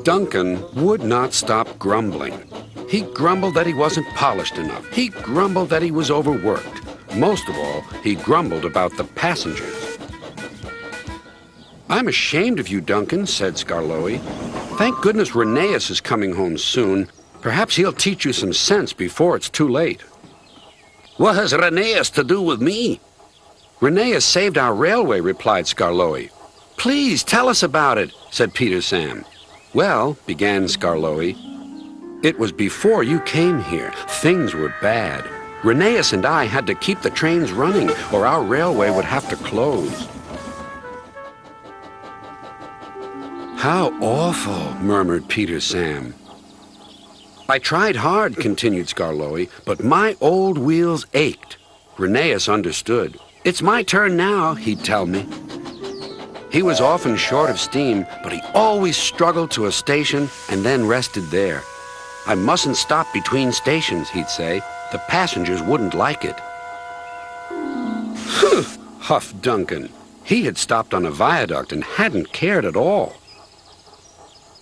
Duncan would not stop grumbling. He grumbled that he wasn't polished enough. He grumbled that he was overworked. Most of all, he grumbled about the passengers. "I'm ashamed of you, Duncan," said Skarloey. "Thank goodness Rheneas is coming home soon. Perhaps he'll teach you some sense before it's too late." "What has Rheneas to do with me?" "Rheneas saved our railway," replied Skarloey. "Please tell us about it," said Peter Sam. "Well," began Skarloey, "it was before you came here. Things were bad. Rheneas and I had to keep the trains running, or our railway would have to close." "How awful," murmured Peter Sam. "I tried hard," continued Skarloey, "but my old wheels ached." Rheneas understood. "It's my turn now," he'd tell me. He was often short of steam, but he always struggled to a station and then rested there. "I mustn't stop between stations," he'd say. "The passengers wouldn't like it." "Huh," huffed Duncan. He had stopped on a viaduct and hadn't cared at all.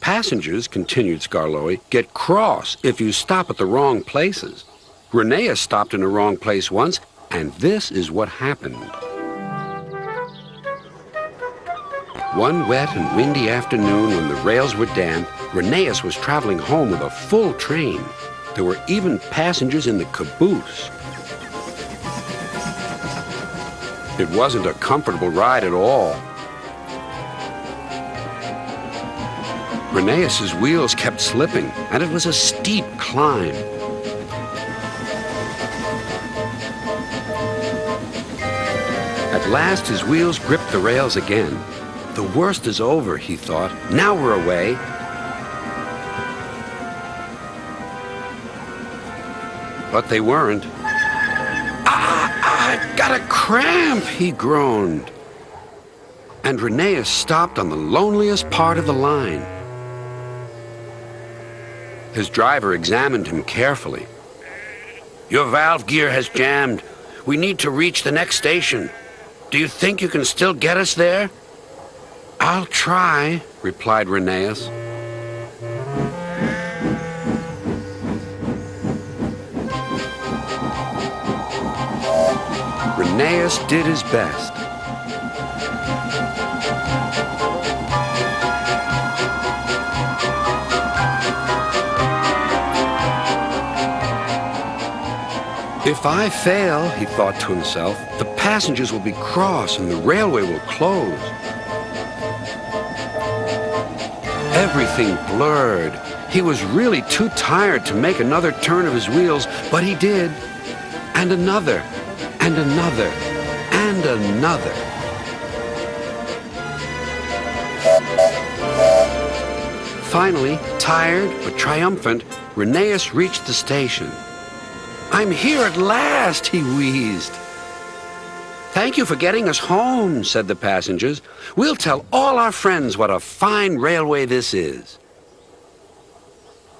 "Passengers," continued Skarloey, "get cross if you stop at the wrong places. Rheneas stopped in the wrong place once, and this is what happened." One wet and windy afternoon when the rails were damp, Rheneas was traveling home with a full train. There were even passengers in the caboose. It wasn't a comfortable ride at all. Rheneas's wheels kept slipping, and it was a steep climb. At last, his wheels gripped the rails again. "The worst is over," he thought. "Now we're away." But they weren't. I got a cramp," he groaned. And Rheneas stopped on the loneliest part of the line. His driver examined him carefully. "Your valve gear has jammed. We need to reach the next station. Do you think you can still get us there?" "I'll try," replied Rheneas. Rheneas did his best. "If I fail," he thought to himself, "the passengers will be cross and the railway will close." Everything blurred. He was really too tired to make another turn of his wheels, but he did. And another, and another, and another. Finally, tired but triumphant, Rheneas reached the station. "I'm here at last," he wheezed. "Thank you for getting us home," said the passengers. "We'll tell all our friends what a fine railway this is."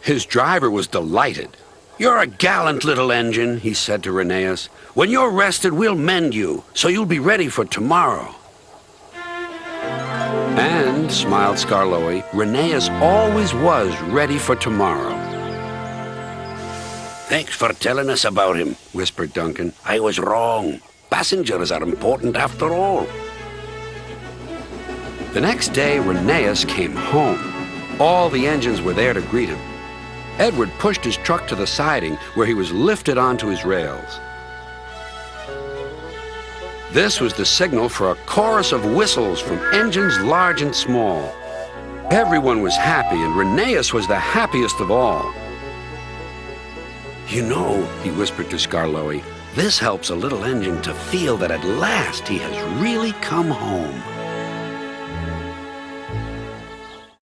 His driver was delighted. "You're a gallant little engine," he said to Rheneas. "When you're rested, we'll mend you, so you'll be ready for tomorrow." And, smiled Skarloey, Rheneas always was ready for tomorrow. "Thanks for telling us about him," whispered Duncan. "I was wrong. Passengers are important after all." The next day, Rheneas came home. All the engines were there to greet him. Edward pushed his truck to the siding, where he was lifted onto his rails. This was the signal for a chorus of whistles from engines large and small. Everyone was happy, and Rheneas was the happiest of all. "You know," he whispered to Skarloey, "this helps a little engine to feel that at last he has really come home."